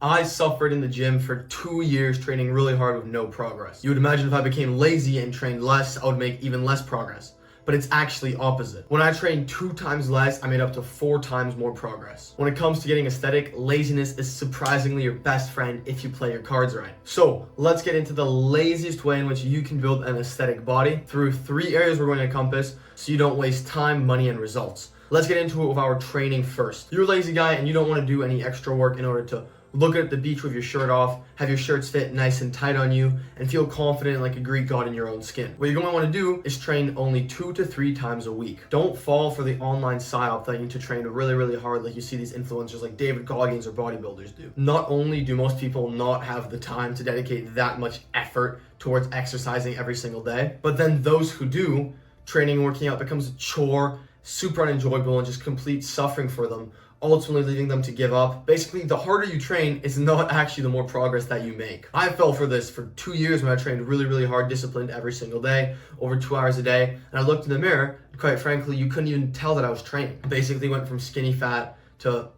I suffered in the gym for 2 years training really hard with no progress. You would imagine if I became lazy and trained less, I would make even less progress. But it's actually opposite. When I trained 2 times less, I made up to 4 times more progress. When it comes to getting aesthetic, laziness is surprisingly your best friend if you play your cards right. So let's get into the laziest way in which you can build an aesthetic body through 3 areas we're going to encompass so you don't waste time, money, and results. Let's get into it with our training first. You're a lazy guy and you don't want to do any extra work in order to look at the beach with your shirt off, have your shirts fit nice and tight on you, and feel confident like a Greek god in your own skin. What you're going to want to do is train only 2 to 3 times a week. Don't fall for the online psyop that you need to train really, really hard like you see these influencers like David Goggins or bodybuilders do. Not only do most people not have the time to dedicate that much effort towards exercising every single day, but then those who do, training and working out becomes a chore, super unenjoyable, and just complete suffering for them, ultimately leading them to give up. Basically, the harder you train is not actually the more progress that you make. I fell for this for 2 years when I trained really, really hard, disciplined every single day, over 2 hours a day, and I looked in the mirror, and quite frankly, you couldn't even tell that I was training. I basically went from skinny fat to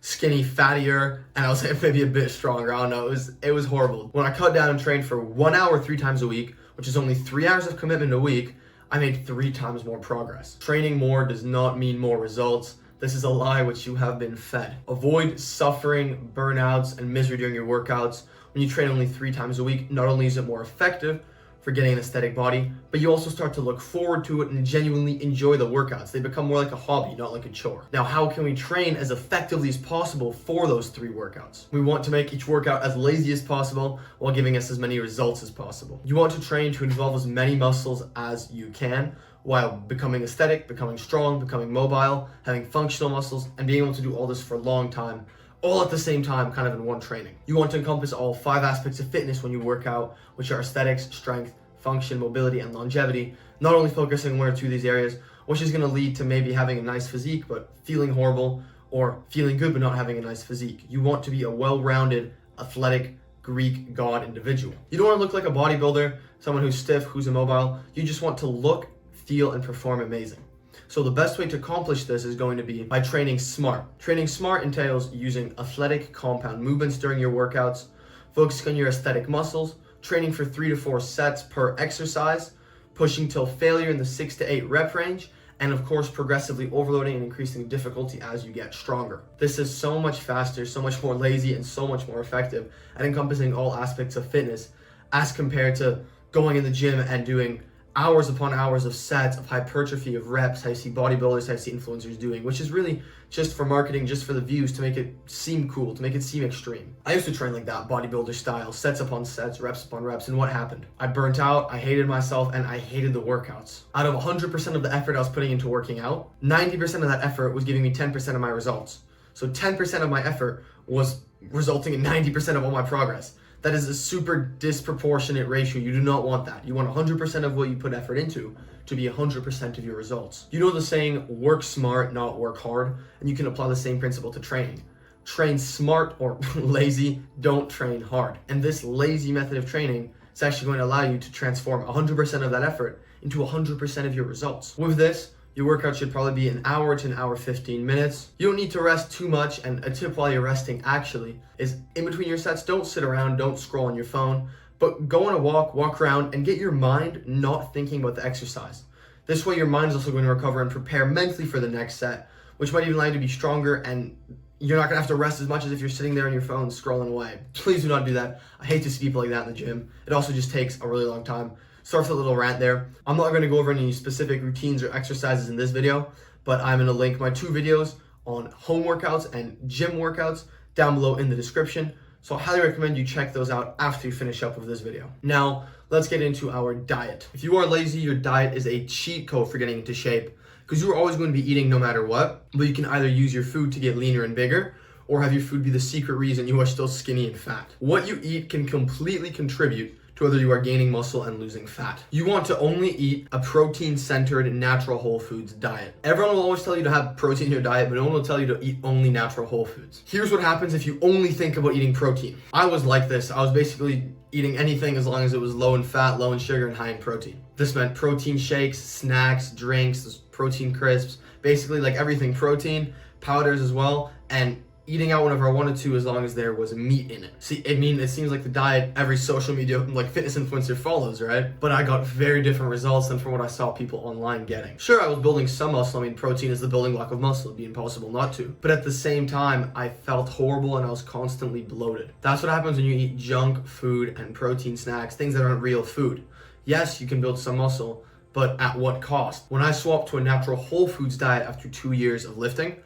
skinny fattier, and I was maybe a bit stronger. I don't know, it was horrible. When I cut down and trained for 1 hour 3 times a week, which is only 3 hours of commitment a week, I made 3 times more progress. Training more does not mean more results. This is a lie which you have been fed. Avoid suffering, burnouts, and misery during your workouts. When you train only 3 times a week, not only is it more effective for getting an aesthetic body, but you also start to look forward to it and genuinely enjoy the workouts. They become more like a hobby, not like a chore. Now, how can we train as effectively as possible for those 3 workouts? We want to make each workout as lazy as possible while giving us as many results as possible. You want to train to involve as many muscles as you can, while becoming aesthetic, becoming strong, becoming mobile, having functional muscles, and being able to do all this for a long time, all at the same time, kind of in one training. You want to encompass all 5 aspects of fitness when you work out, which are aesthetics, strength, function, mobility, and longevity, not only focusing 1 or 2 of these areas, which is going to lead to maybe having a nice physique, but feeling horrible, or feeling good, but not having a nice physique. You want to be a well-rounded, athletic, Greek god individual. You don't want to look like a bodybuilder, someone who's stiff, who's immobile. You just want to look, feel, and perform amazing. So the best way to accomplish this is going to be by training smart. Training smart entails using athletic compound movements during your workouts, focusing on your aesthetic muscles, training for 3 to 4 sets per exercise, pushing till failure in the 6 to 8 rep range, and of course progressively overloading and increasing difficulty as you get stronger. This is so much faster, so much more lazy, and so much more effective at encompassing all aspects of fitness as compared to going in the gym and doing hours upon hours of sets, of hypertrophy, of reps, how you see bodybuilders, how you see influencers doing, which is really just for marketing, just for the views, to make it seem cool, to make it seem extreme. I used to train like that, bodybuilder style, sets upon sets, reps upon reps, and what happened? I burnt out, I hated myself, and I hated the workouts. Out of 100% of the effort I was putting into working out, 90% of that effort was giving me 10% of my results. So 10% of my effort was resulting in 90% of all my progress. That is a super disproportionate ratio. You do not want that. You want 100% of what you put effort into to be 100% of your results. You know the saying, work smart, not work hard, and you can apply the same principle to training. Train smart or lazy, don't train hard. And this lazy method of training is actually going to allow you to transform 100% of that effort into 100% of your results. With this, your workout should probably be 1 hour to 1 hour 15 minutes. You don't need to rest too much, and a tip while you're resting actually is in between your sets, don't sit around, don't scroll on your phone, but go on a walk around, and get your mind not thinking about the exercise. This way your mind is also going to recover and prepare mentally for the next set, which might even allow you to be stronger, and you're not gonna have to rest as much as if you're sitting there on your phone scrolling away. Please do not do that. I hate to see people like that in the gym. It also just takes a really long time. Sorry for the little rant there. I'm not going to go over any specific routines or exercises in this video, but I'm going to link my 2 videos on home workouts and gym workouts down below in the description. So I highly recommend you check those out after you finish up with this video. Now, let's get into our diet. If you are lazy, your diet is a cheat code for getting into shape, because you're always going to be eating no matter what, but you can either use your food to get leaner and bigger, or have your food be the secret reason you are still skinny and fat. What you eat can completely contribute to whether you are gaining muscle and losing fat. You want to only eat a protein-centered, natural whole foods diet. Everyone will always tell you to have protein in your diet, but no one will tell you to eat only natural whole foods. Here's what happens if you only think about eating protein. I was like this. I was basically eating anything as long as it was low in fat, low in sugar, and high in protein. This meant protein shakes, snacks, drinks, protein crisps, basically like everything protein, powders as well, and eating out whenever I wanted to as long as there was meat in it. See, I mean, it seems like the diet every social media, like fitness influencer follows, right? But I got very different results than from what I saw people online getting. Sure, I was building some muscle. I mean, protein is the building block of muscle. It'd be impossible not to. But at the same time, I felt horrible and I was constantly bloated. That's what happens when you eat junk food and protein snacks, things that aren't real food. Yes, you can build some muscle, but at what cost? When I swapped to a natural whole foods diet after 2 years of lifting,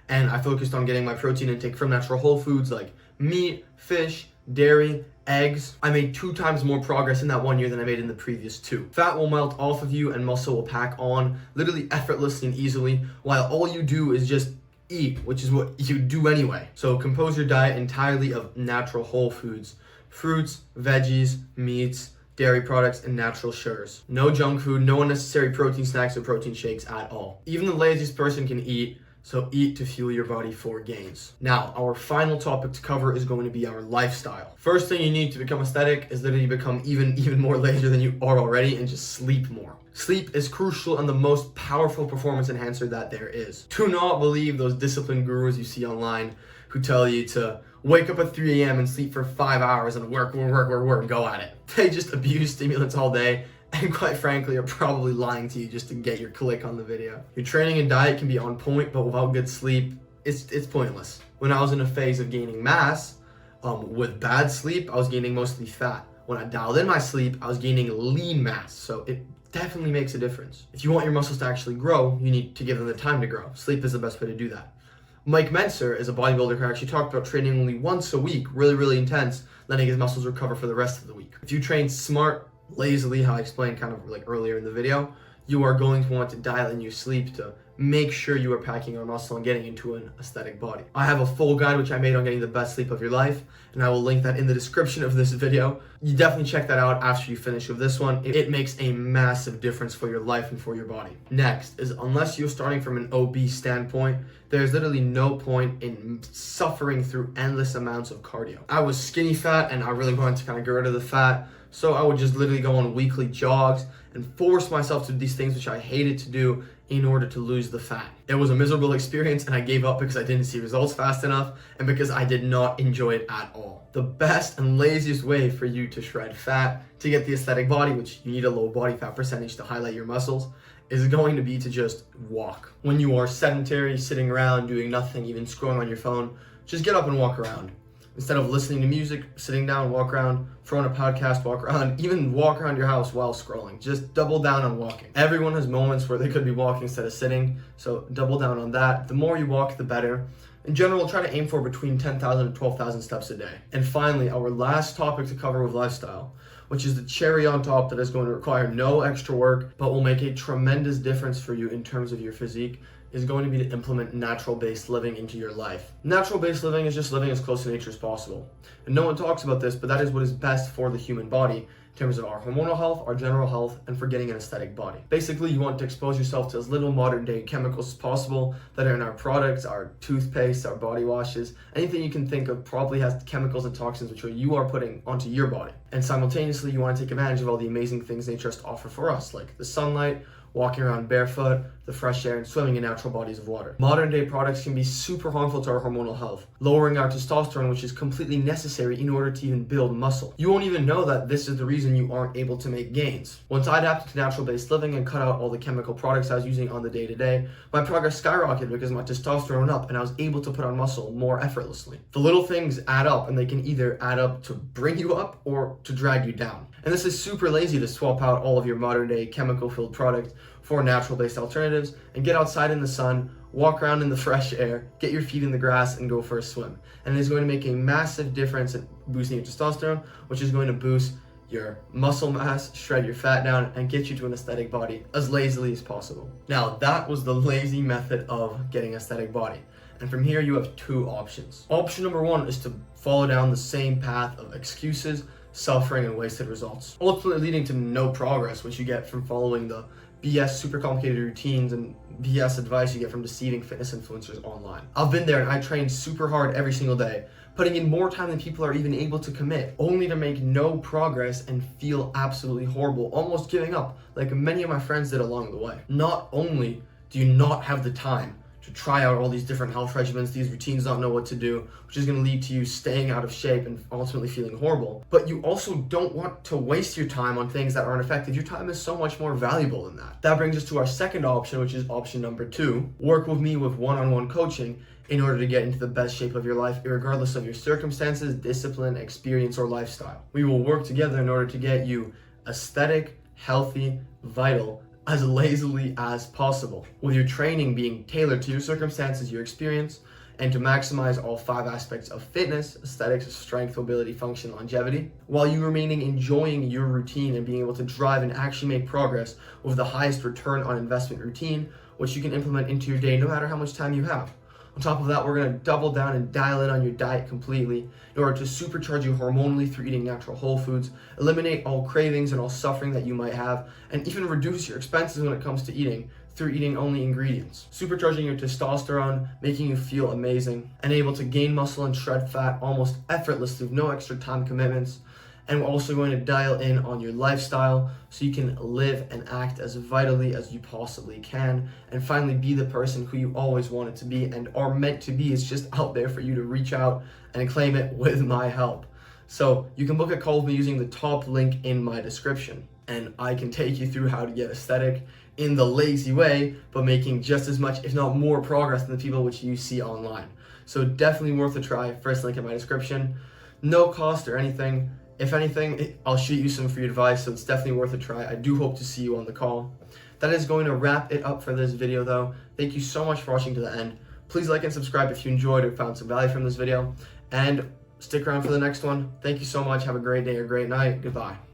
and I focused on getting my protein intake from natural whole foods like meat, fish, dairy, eggs, I made 2 times more progress in that 1 year than I made in the previous 2. Fat will melt off of you and muscle will pack on literally effortlessly and easily, while all you do is just eat, which is what you do anyway. So compose your diet entirely of natural whole foods, fruits, veggies, meats, dairy products, and natural sugars. No junk food, no unnecessary protein snacks or protein shakes at all. Even the laziest person can eat, so eat to fuel your body for gains. Now, our final topic to cover is going to be our lifestyle. First thing you need to become aesthetic is literally become even more lazier than you are already and just sleep more. Sleep is crucial and the most powerful performance enhancer that there is. Do not believe those discipline gurus you see online who tell you to wake up at 3 a.m. and sleep for 5 hours and work, go at it. They just abuse stimulants all day and quite frankly are probably lying to you just to get your click on the video. Your training and diet can be on point, but without good sleep, it's pointless. When I was in a phase of gaining mass, with bad sleep, I was gaining mostly fat. When I dialed in my sleep, I was gaining lean mass, so it definitely makes a difference. If you want your muscles to actually grow, you need to give them the time to grow. Sleep is the best way to do that. Mike Mentzer is a bodybuilder who actually talked about training only once a week, really intense, letting his muscles recover for the rest of the week. If you train smart, lazily, how I explained kind of like earlier in the video, you are going to want to dial in your sleep to make sure you are packing on muscle and getting into an aesthetic body. I have a full guide which I made on getting the best sleep of your life, and I will link that in the description of this video. You definitely check that out after you finish with this one. It makes a massive difference for your life and for your body. Next is, unless you're starting from an obese standpoint, there's literally no point in suffering through endless amounts of cardio. I was skinny fat and I really wanted to kind of get rid of the fat, so I would just literally go on weekly jogs and force myself to do these things which I hated to do in order to lose the fat. It was a miserable experience and I gave up because I didn't see results fast enough and because I did not enjoy it at all. The best and laziest way for you to shred fat, to get the aesthetic body, which you need a low body fat percentage to highlight your muscles, is going to be to just walk. When you are sedentary, sitting around, doing nothing, even scrolling on your phone, just get up and walk around. Instead of listening to music, sitting down, walk around, throwing a podcast, walk around, even walk around your house while scrolling. Just double down on walking. Everyone has moments where they could be walking instead of sitting, so double down on that. The more you walk, the better. In general, try to aim for between 10,000 and 12,000 steps a day. And finally, our last topic to cover with lifestyle, which is the cherry on top that is going to require no extra work, but will make a tremendous difference for you in terms of your physique, is going to be to implement natural-based living into your life. Natural-based living is just living as close to nature as possible. And no one talks about this, but that is what is best for the human body in terms of our hormonal health, our general health, and for getting an aesthetic body. Basically, you want to expose yourself to as little modern-day chemicals as possible that are in our products, our toothpaste, our body washes. Anything you can think of probably has chemicals and toxins which you are putting onto your body. And simultaneously, you want to take advantage of all the amazing things nature has to offer for us, like the sunlight, walking around barefoot, the fresh air, and swimming in natural bodies of water. Modern day products can be super harmful to our hormonal health, lowering our testosterone, which is completely necessary in order to even build muscle. You won't even know that this is the reason you aren't able to make gains. Once I adapted to natural-based living and cut out all the chemical products I was using on the day-to-day, my progress skyrocketed because my testosterone went up and I was able to put on muscle more effortlessly. The little things add up, and they can either add up to bring you up or to drag you down. And this is super lazy to swap out all of your modern-day chemical-filled products for natural-based alternatives and get outside in the sun, walk around in the fresh air, get your feet in the grass, and go for a swim. And it is going to make a massive difference in boosting your testosterone, which is going to boost your muscle mass, shred your fat down, and get you to an aesthetic body as lazily as possible. Now, that was the lazy method of getting an aesthetic body. And from here, you have 2 options. Option number 1 is to follow down the same path of excuses, suffering, and wasted results, ultimately leading to no progress, which you get from following the BS super complicated routines and BS advice you get from deceiving fitness influencers online. I've been there and I trained super hard every single day, putting in more time than people are even able to commit, only to make no progress and feel absolutely horrible, almost giving up, like many of my friends did along the way. Not only do you not have the time to try out all these different health regimens, these routines, not know what to do, which is going to lead to you staying out of shape and ultimately feeling horrible. But you also don't want to waste your time on things that aren't effective. Your time is so much more valuable than that. That brings us to our second option, which is option number 2. Work with me with one-on-one coaching in order to get into the best shape of your life, regardless of your circumstances, discipline, experience, or lifestyle. We will work together in order to get you aesthetic, healthy, vital, as lazily as possible, with your training being tailored to your circumstances, your experience, and to maximize all 5 aspects of fitness, aesthetics, strength, mobility, function, longevity, while you remaining enjoying your routine and being able to drive and actually make progress with the highest return on investment routine, which you can implement into your day no matter how much time you have. On top of that, we're going to double down and dial in on your diet completely in order to supercharge you hormonally through eating natural whole foods, eliminate all cravings and all suffering that you might have, and even reduce your expenses when it comes to eating through eating only ingredients. Supercharging your testosterone, making you feel amazing, and able to gain muscle and shred fat almost effortlessly with no extra time commitments. And we're also going to dial in on your lifestyle so you can live and act as vitally as you possibly can, and finally be the person who you always wanted to be and are meant to be. It's just out there for you to reach out and claim it with my help. So you can book a call with me using the top link in my description, and I can take you through how to get aesthetic in the lazy way, but making just as much, if not more, progress than the people which you see online. So definitely worth a try. First link in my description. No cost or anything. If anything, I'll shoot you some free advice, so it's definitely worth a try. I do hope to see you on the call. That is going to wrap it up for this video, though. Thank you so much for watching to the end. Please like and subscribe if you enjoyed or found some value from this video, and stick around for the next one. Thank you so much. Have a great day or great night. Goodbye.